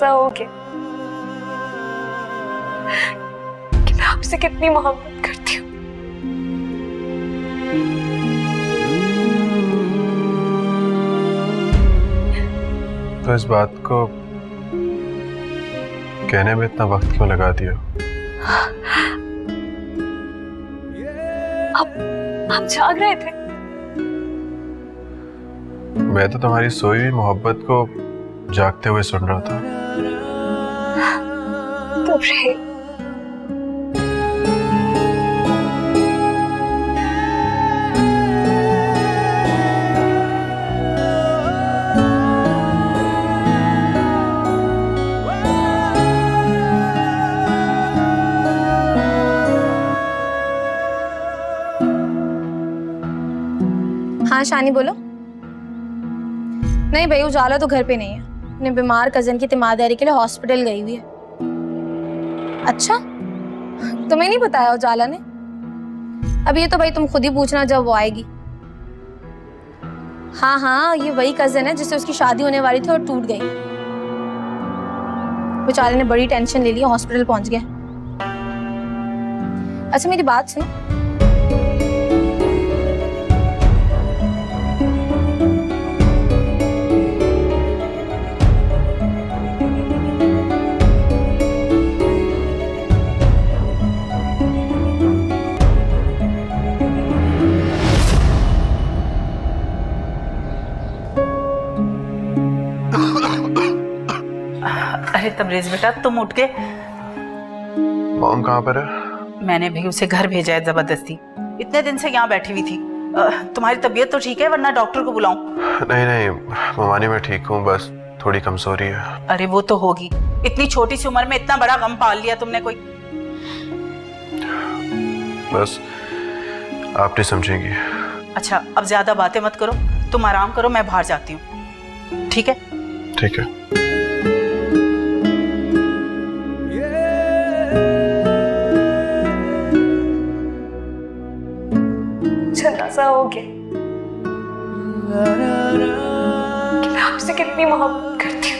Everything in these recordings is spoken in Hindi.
सा हो गया कि मैं आपसे कितनी मोहब्बत करती हूँ। तो इस बात को कहने में इतना वक्त क्यों लगा दिया? आप जाग रहे थे? मैं तो तुम्हारी सोई हुई मोहब्बत को जागते हुए सुन रहा था। तो फिर हाँ शानी बोलो। नहीं भाई, उजाला तो घर पे नहीं है, अपने बीमार कजन की तीमारदारी के लिए हॉस्पिटल गई हुई है। अच्छा, तुम्हें नहीं बताया उजाला ने? अब ये तो भाई तुम खुद ही पूछना जब वो आएगी। हाँ हाँ, ये वही कजन है जिससे उसकी शादी होने वाली थी और टूट गई। बेचारे ने बड़ी टेंशन ले ली, हॉस्पिटल पहुंच गया। अच्छा मेरी बात सुनो, अरे तबरेज बेटा, तुम उठ के। मॉम कहाँ पर है? मैंने भी उसे घर भेजा है जबरदस्ती। इतने दिन से यहाँ बैठी हुई थी। तुम्हारी तबीयत तो ठीक है, वरना डॉक्टर को बुलाऊं? नहीं नहीं ममानी, मैं ठीक हूँ, बस थोड़ी कमजोरी है। अरे वो तो होगी, इतनी छोटी सी उम्र में इतना बड़ा गम पाल लिया तुमने कोई। बस आप नहीं समझेंगी। अच्छा अब ज्यादा बातें मत करो, तुम आराम करो, मैं बाहर जाती हूँ। ठीक है? ठीक है। जरा सा हो गया कि मैं आपसे कितनी मोहब्बत करती हूँ।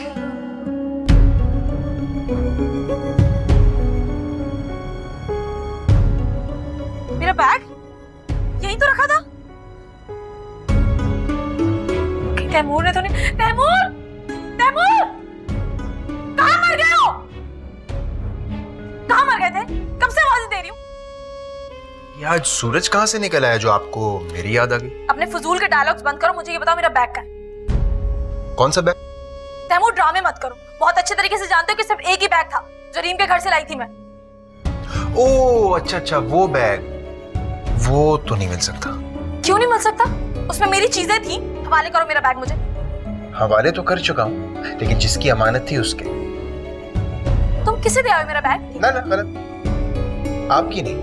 मेरा बैग यहीं तो रखा था। तैमूर ने तो नहीं। तैमूर, तैमूर, कहाँ मर गए हो? कहाँ मर गए थे? कब से आवाज़ दे रही हूँ। ये आज सूरज कहाँ से निकल आया जो आपको मेरी याद आ गई? अपने फजूल के डायलॉग्स बंद करो, मुझे ये बताओ मेरा बैग कहाँ है? कौन सा बैग? तैमूर ड्रामे मत करो, बहुत अच्छे तरीके से जानते हो कि सिर्फ एक ही बैग था जो रीम के घर से लाई थी मैं। ओह अच्छा अच्छा, वो बैग, वो तो नहीं मिल सकता। क्यों नहीं मिल सकता? उसमें मेरी चीजें थी। हवाले करो मेरा बैग मुझे। हवाले तो कर चुका हूँ, लेकिन जिसकी अमानत थी उसके। तुम किसे दे आए मेरा बैग? ना ना गलत, आपकी नहीं,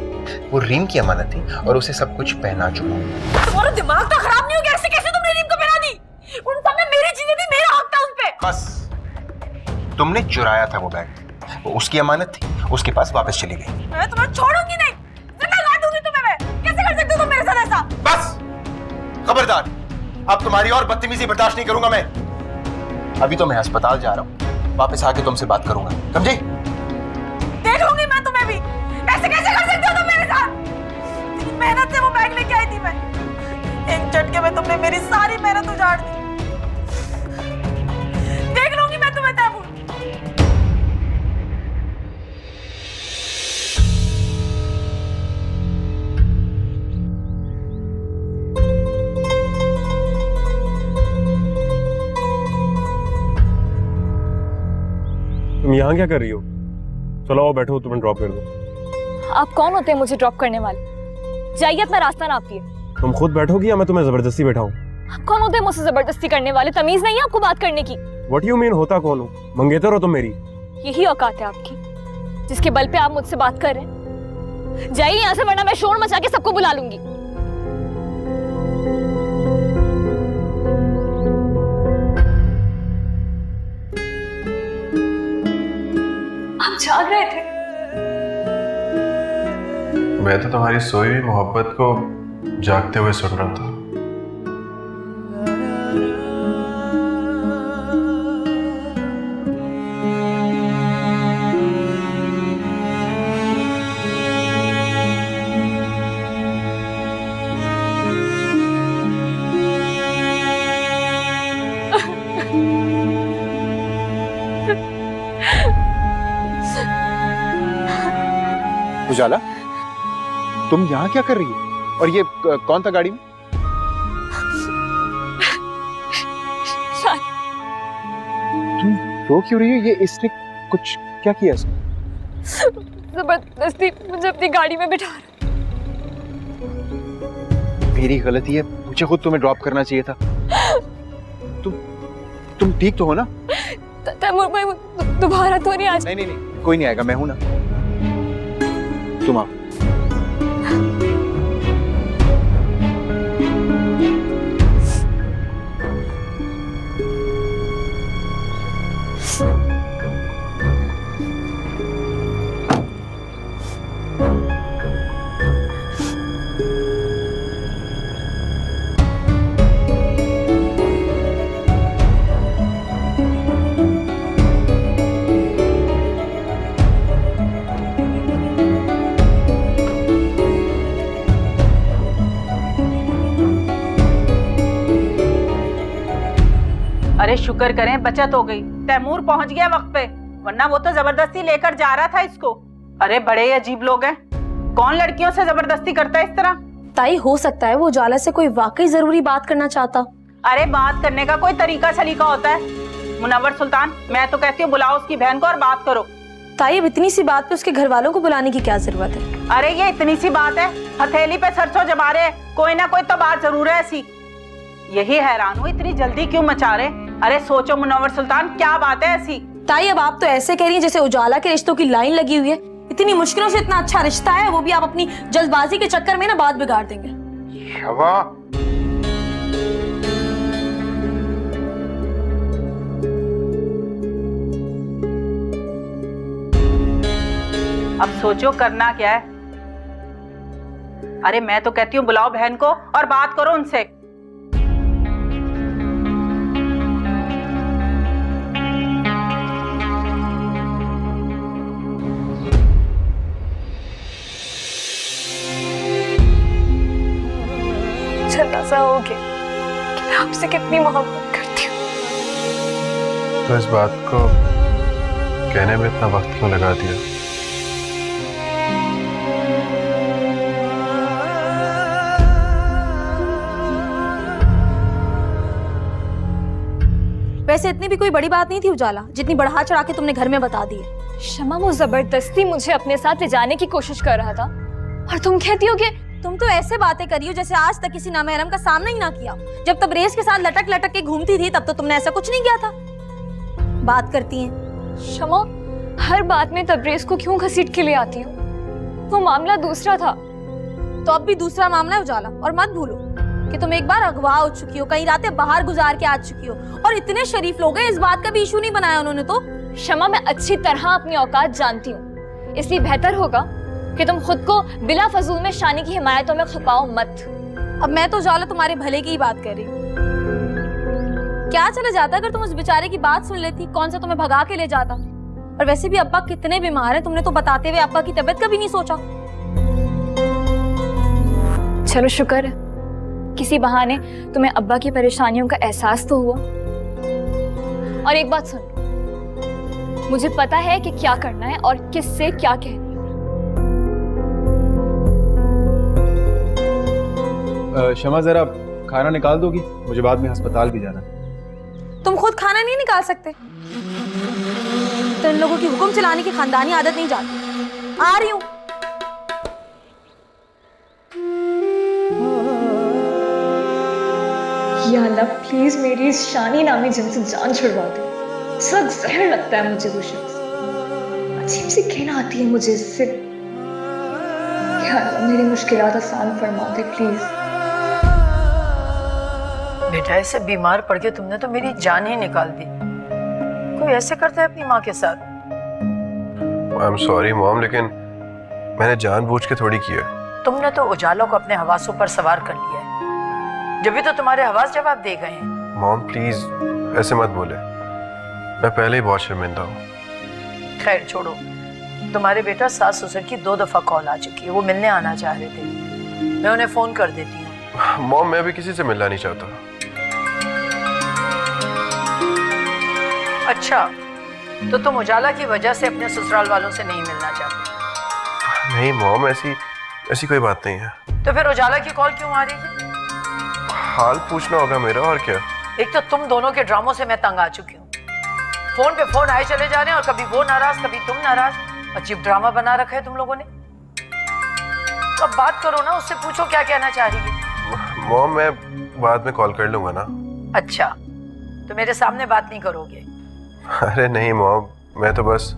वो रीम की अमानत थी और उसे सब कुछ पहना चुका हूँ। तुम्हारा दिमाग तो खराब नहीं हो गया? ऐसे कैसे तुमने रीम को पहना दी? उन सब में मेरी चीजें थी, मेरा हक था उन पे। बस तुमने चुराया था वो बैग, वो उसकी अमानत थी, उसके पास वापस चली गई। मैं तुम्हें छोड़ूंगी नहीं, जिंदा गाड़ दूंगी तुम्हें मैं। कैसे कर सकते हो तुम मेरे साथ ऐसा? बस खबरदार, अब तुम्हारी और बदतमीजी बर्दाश्त नहीं करूंगा मैं। अभी तो मैं अस्पताल जा रहा हूँ, वापस आके तुमसे बात करूंगा, समझी? देख लूंगी मैं तुम्हें भी। ऐसे कैसे कर सकते हो तुम मेरे साथ? इतनी मेहनत से वो बैग लेके आई थी मैं, एक झटके में तुमने मेरी सारी मेहनत उजाड़ दी। देख लूंगी मैं तुम्हें तैमूर। तुम यहाँ क्या कर रही हो? चलो आओ बैठो, तुम्हें ड्रॉप कर दो। आप कौन होते हैं मुझे ड्रॉप करने वाले? जाइए अपना रास्ता नापिए। तुम खुद बैठोगी या मैं तुम्हें जबरदस्ती बैठाऊं? आप कौन होते हैं मुझसे जबरदस्ती करने वाले? तमीज नहीं है आपको बात करने की? व्हाट यू मीन, होता कौन हूँ? मंगेतर हो तुम मेरी? यही औकात है आपकी जिसके बल पे आप मुझसे बात कर रहे हैं? जाइए यहाँ से, वरना मैं शोर मचा के सबको बुला लूंगी। आप जाग रहे थे? मैं तो तुम्हारी सोई हुई मोहब्बत को जागते हुए सुन रहा था। उजाला, तुम यहाँ क्या कर रही हो? और ये कौन था गाड़ी में? तुम रो क्यों रही हो? ये इसने कुछ क्या किया इसने? जबरदस्ती मुझे अपनी गाड़ी में बिठा रहा। मेरी गलती है, मुझे खुद तुम्हें ड्रॉप करना चाहिए था। तुम ठीक तो हो ना? तैमूर भाई दोबारा तो नहीं आज। नहीं, कोई नहीं आएगा, मैं हूं ना। तुम आओ। अरे शुक्र करें बचत हो गई, तैमूर पहुंच गया वक्त पे, वरना वो तो जबरदस्ती लेकर जा रहा था इसको। अरे बड़े ही अजीब लोग हैं, कौन लड़कियों से जबरदस्ती करता है इस तरह? ताई हो सकता है वो उजाला से कोई वाकई जरूरी बात करना चाहता। अरे बात करने का कोई तरीका सलीका होता है? मुनव्वर सुल्तान, मैं तो कहती हूँ बुलाओ उसकी बहन को और बात करो। ताई अब इतनी सी बात पे उसके घर वालों को बुलाने की क्या जरूरत है? अरे ये इतनी सी बात है, हथेली पे सरसों जमा रहे, कोई ना कोई तो बात जरूर है ऐसी। यही हैरान हूँ इतनी जल्दी क्यों मचा रहे? अरे सोचो मुनव्वर सुल्तान, क्या बात है ऐसी? ताई अब आप तो ऐसे कह रही हैं जैसे उजाला के रिश्तों की लाइन लगी हुई है। इतनी मुश्किलों से इतना अच्छा रिश्ता है, वो भी आप अपनी जल्दबाजी के चक्कर में ना बात बिगाड़ देंगे। शबा, अब सोचो करना क्या है। अरे मैं तो कहती हूँ बुलाओ बहन को और बात करो उनसे। अंदाजा हो गया कि मैं आपसे कितनी मोहब्बत करती हूँ। तो इस बात को कहने में इतना वक्त क्यों लगा दिया? वैसे इतनी भी कोई बड़ी बात नहीं थी उजाला, जितनी बढ़ा चढ़ा के तुमने घर में बता दी है। शमा वो जबरदस्ती मुझे अपने साथ ले जाने की कोशिश कर रहा था और तुम कहती हो कि तुम तो ऐसे बातें करी हो जैसे आज तक किसी नामहरम का सामना ही ना किया। जब तबरेज के साथ लटक लटक के घूमती थी तब तो तुमने ऐसा कुछ नहीं किया था। बात करती हैं। शमा हर बात में तबरेज को क्यों घसीट के ले आती हो? वो मामला दूसरा था। तो अब भी दूसरा मामला है उजाला, और मत भूलो कि तुम एक बार अगवा हो चुकी हो, कई रातें बाहर गुजार के आ चुकी हो, और इतने शरीफ लोग हैं, इस बात का भी इशू नहीं बनाया उन्होंने। तो शमा मैं अच्छी तरह अपनी औकात जानती हूँ, इसलिए बेहतर होगा कि तुम खुद को बिला फजूल में शानी की हिमायतों में खपाओ मत। अब मैं तो उजाला तुम्हारे भले की ही बात कर रही हूँ। क्या चला जाता अगर तुम उस बेचारे की बात सुन लेती? कौन सा तुम्हें भगा के ले जाता? और वैसे भी अब्बा कितने बीमार हैं, तुमने तो बताते हुए अब्बा की तबीयत का भी नहीं सोचा। चलो शुक्र है किसी बहाने तुम्हें अब्बा की परेशानियों का एहसास तो हुआ। और एक बात सुन, मुझे पता है कि क्या करना है और किससे क्या कहना है। शमा जरा खाना निकाल दोगी? मुझे बाद में अस्पताल भी जाना है। तुम खुद खाना नहीं निकाल सकते? तो इन लोगों की हुक्म चलाने की खानदानी आदत नहीं जाती। आ रही हूँ। या अल्लाह प्लीज मेरी इस शानी नामी जिन से जान छुड़वा दे। सख्त जहर लगता है मुझे वो शख्स, अजीब सी घिन आती है मुझे इससे। या अल्लाह मेरी मुश्किलात आसान फरमा दे प्लीज। बेटा ऐसे बीमार पड़ के तुमने तो मेरी जान ही निकाल दी। कोई ऐसे करता है अपनी माँ के साथ? आई एम सॉरी मॉम, लेकिन मैंने जानबूझ के थोड़ी किया। तुमने तो उजालों को अपने हवासों पर सवार कर लिया है, जब भी तो तुम्हारे हवास जवाब दे गए हैं। मॉम प्लीज ऐसे मत बोले, मैं पहले ही बहुत शर्मिंदा हूँ। खैर छोड़ो, तुम्हारे बेटा सास ससुर की 2 दफा कॉल आ चुकी है, वो मिलने आना चाह रहे थे। मैं उन्हें फोन कर देती हूँ। मॉम मैं भी किसी से मिलना नहीं चाहता। अच्छा, तो तुम उजाला की वजह से अपने ससुराल वालों से नहीं मिलना चाहते? नहीं मॉम, ऐसी ऐसी कोई बात नहीं है। तो फिर उजाला की कॉल क्यों आ रही थी? हाल पूछना होगा मेरा, और क्या। एक तो तुम दोनों के ड्रामों से मैं तंग आ चुकी हूँ। फोन पे फोन आए चले जा रहे हैं और कभी वो नाराज कभी तुम नाराज। अजीब ड्रामा बना रखा है तुम लोगों ने। तो अब बात करो ना, उससे पूछो क्या कहना चाह रही है। मॉम मैं बाद में कॉल कर लूंगा ना। अच्छा, तो मेरे सामने बात नहीं करोगे? अरे नहीं मॉम, मैं तो बस।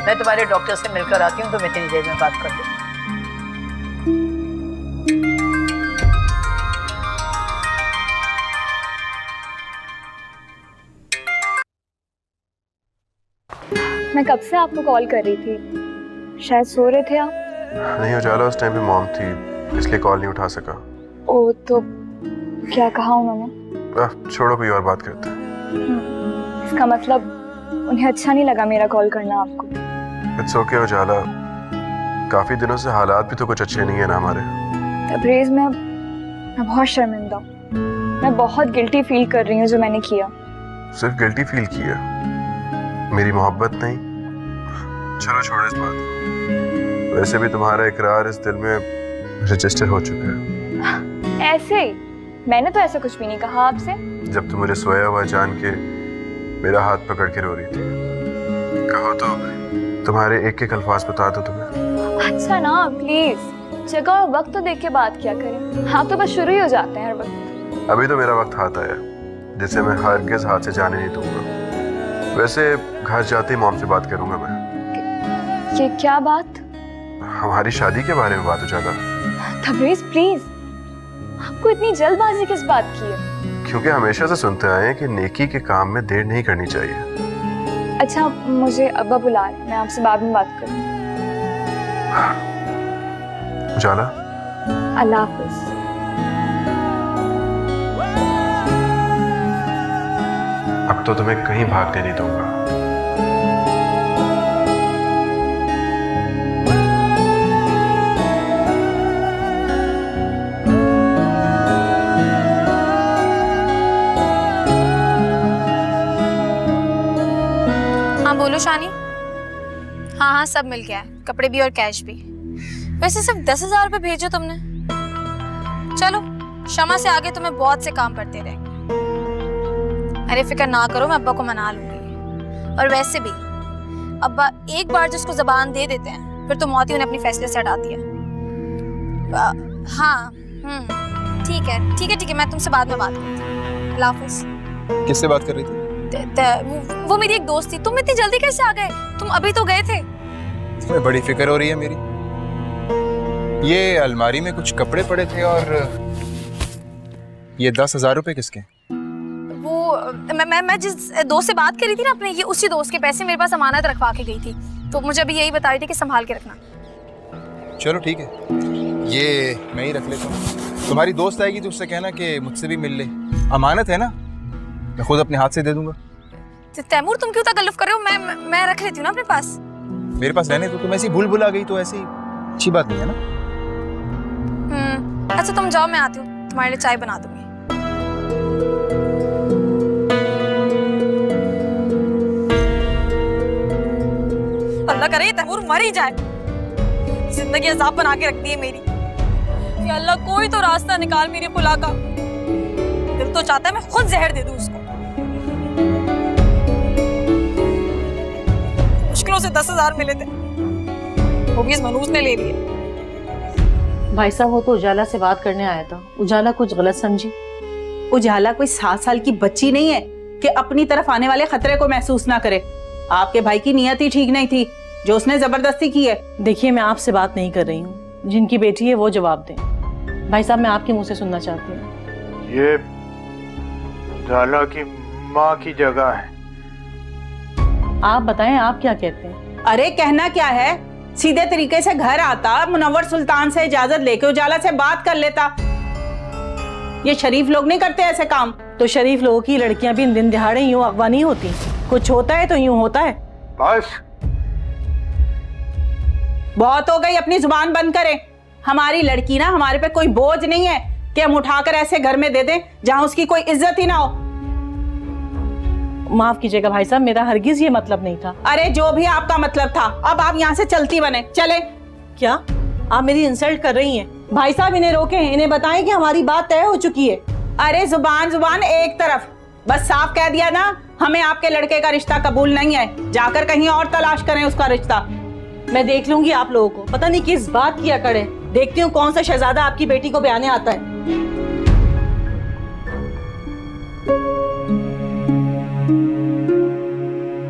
मैं तुम्हारे डॉक्टर से मिलकर आती हूँ, तो मैं इतनी देर में बात कर दूँ। मैं कब से आपको कॉल कर रही थी, शायद सो रहे थे आप। नहीं उजाला, उस टाइम पे मॉम थी इसलिए कॉल नहीं उठा सका। ओ तो क्या कहा उन्होंने? छोड़ो, कोई और बात करते हैं। इसका मतलब उन्हें अच्छा नहीं लगा मेरा कॉल करना आपको? इट्स ओके उजाला, काफी दिनों से हालात भी तो कुछ अच्छे नहीं है ना हमारे। तबरेज़, मैं बहुत शर्मिंदा हूँ। मैं बहुत गिल्टी फील कर रही हूँ जो मैंने किया। सिर्फ गिल्टी फील किया, मेरी मोहब्बत नहीं? चलो छोड़ो इस बात को। वैसे भी तुम्हारा इकरार इस दिल में रजिस्टर हो चुका है। ऐसे ही? मैंने तो ऐसा कुछ भी नहीं कहा आपसे। जब तुम मुझे सोया हुआ जान के मेरा हाथ पकड़ के रो रही थी, कहो तो तुम्हारे एक एक अल्फाज बता दो तुम्हें। अच्छा ना, प्लीज जगह और वक्त तो देख के बात किया करें। आप तो बस शुरू ही हो जाते हैं हर वक्त। अभी तो मेरा वक्त हाथ आया जिसे मैं हरगिज़ हाथ से जाने नहीं दूंगा। वैसे घर जाते ही मॉम से बात करूंगा मैं। ये क्या बात? हमारी शादी के बारे में बात उजाला। तबरेज़ प्लीज, आपको इतनी जल्दबाजी किस बात की है? क्योंकि हमेशा से सुनते आए हैं कि नेकी के काम में देर नहीं करनी चाहिए। अच्छा, मुझे अब्बा बुला रहे हैं, मैं आपसे बाद में बात करूँ। उजाला, अल्लाह हाफिज। अब तो तुम्हें कहीं भागने नहीं दूंगा। हाँ बोलो शानी। हाँ हाँ सब मिल गया है, कपड़े भी और कैश भी। वैसे सिर्फ 10,000 रुपये भेजो तुमने। चलो शमा से आगे तुम्हें बहुत से काम पड़ते रहेंगे। अरे फिक्र ना करो, मैं अब्बा को मना लूंगी। और वैसे भी अब्बा एक बार जिसको जबान दे देते हैं फिर तो मौत ही उन्हें अपने फैसले से हटाती है। हाँ ठीक है ठीक है ठीक है, मैं तुमसे बाद में बात करती हूँ। अल्लाह हाफिज। किससे बात कर रही थी? वो मेरी एक दोस्त थी। तुम इतनी जल्दी कैसे आ गए? तुम अभी तो गए थे। तुम्हें बड़ी फिक्र हो रही है मेरी। ये अलमारी में कुछ कपड़े पड़े थे और ये 10,000 रुपए किसके? वो मैं जिस दोस्त से बात कर रही थी ना अपने, ये उसी दोस्त के पैसे मेरे पास अमानत रखवा के गई थी, तो मुझे अभी यही बता रही थी कि संभाल के रखना। चलो ठीक है, ये मैं ही रख लेता हूँ। तुम्हारी दोस्त आएगी तो उससे कहना कि मुझसे भी मिल ले। अमानत है ना, मैं खुद अपने हाथ से दे दूंगा। तैमूर तुम क्यों तकल्लुफ कर रहे हो? मैं रख लेती हूँ ना अपने पास। मेरे पास रहने तो तुम ऐसी भूल भुला गई तो ऐसी अच्छी बात नहीं है ना। अच्छा तुम जाओ, मैं आती हूँ, तुम्हारे लिए चाय बना दूंगी। अल्लाह करे तैमूर मर ही जाए, जिंदगी अजाब बना के रख दी है मेरी। या अल्लाह कोई तो रास्ता निकाल मेरी खुला का। दिल तो चाहता है मैं खुद जहर दे दूं उसको। मुश्किलों से 10,000 मिले थे, वो भी इस मनूस ने ले लिए। भाई साहब वो तो उजाला से बात करने आया था, उजाला कुछ गलत समझी। उजाला कोई 7 साल की बच्ची नहीं है कि अपनी तरफ आने वाले खतरे को महसूस ना करे। आपके भाई की नियत ही ठीक नहीं थी जो उसने जबरदस्ती की है। देखिए मैं आपसे बात नहीं कर रही हूँ, जिनकी बेटी है वो जवाब दें। भाई साहब मैं आपके मुंह से सुनना चाहती हूँ। ये उजाला की माँ की जगह है। आप बताएं आप क्या कहते हैं? अरे कहना क्या है, सीधे तरीके से घर आता, मुनव्वर सुल्तान से इजाजत लेके उजाला से बात कर लेता। ये शरीफ लोग नहीं करते ऐसे काम। तो शरीफ लोगों की लड़कियां भी दिन दिहाड़े यूं अगवा नहीं होती। कुछ होता है तो यूं होता है। बस बहुत हो गई, अपनी जुबान बंद करें। हमारी लड़की ना हमारे पे कोई बोझ नहीं है कि हम उठाकर ऐसे घर में दे दें जहां उसकी कोई इज्जत ही ना हो। माफ कीजिएगा भाई साहब, मेरा हरगिज ये मतलब नहीं था। अरे जो भी आपका मतलब था, अब आप यहाँ से चलती बने, चले। क्या आप मेरी इंसल्ट कर रही हैं? भाई साहब इन्हें रोकें, इन्हें बताएं कि हमारी बात तय हो चुकी है। अरे जुबान जुबान एक तरफ, बस साफ कह दिया ना, हमें आपके लड़के का रिश्ता कबूल नहीं है, जाकर कहीं और तलाश करें उसका रिश्ता। मैं देख लूंगी आप लोगों को, पता नहीं किस बात की अकड़ है। देखती हूँ कौन सा शहजादा आपकी बेटी को ब्याने आता है।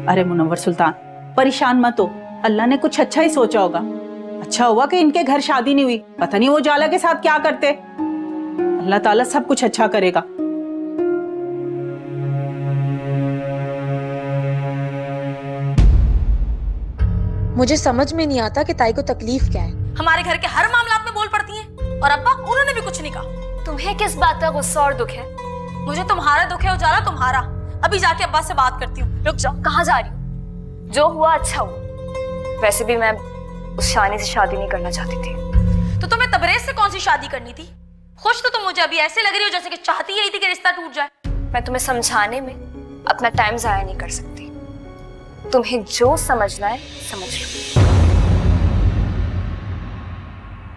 अरे मुनव्वर सुल्तान, परेशान मत हो, अल्लाह ने कुछ अच्छा ही सोचा होगा। अच्छा हुआ कि इनके घर शादी नहीं हुई, पता नहीं वो जाला के साथ क्या करते। अल्लाह ताला सब कुछ अच्छा करेगा। मुझे समझ में नहीं आता कि ताई को तकलीफ क्या है। हमारे घर के हर मामलात में बोल पड़ती हैं और अब्बा उन्होंने भी कुछ नहीं कहा। तुम्हें किस बात का गुस्सा और दुख है? मुझे तुम्हारा दुख है उजाला, तुम्हारा। अभी जाके अब्बा से बात करती हूँ। रुक जाओ। कहाँ जा रही हूँ? जो हुआ अच्छा हुआ। वैसे भी मैं उस शानी से शादी नहीं करना चाहती थी। तो तुम्हें तबरेज से कौन सी शादी करनी थी? खुश तो तुम मुझे अभी ऐसे लग रही हो जैसे कि चाहती यही थी कि रिश्ता टूट जाए। मैं तुम्हें समझाने में अपना टाइम जाया नहीं कर सकती। तुम्हें जो समझना है समझ लो।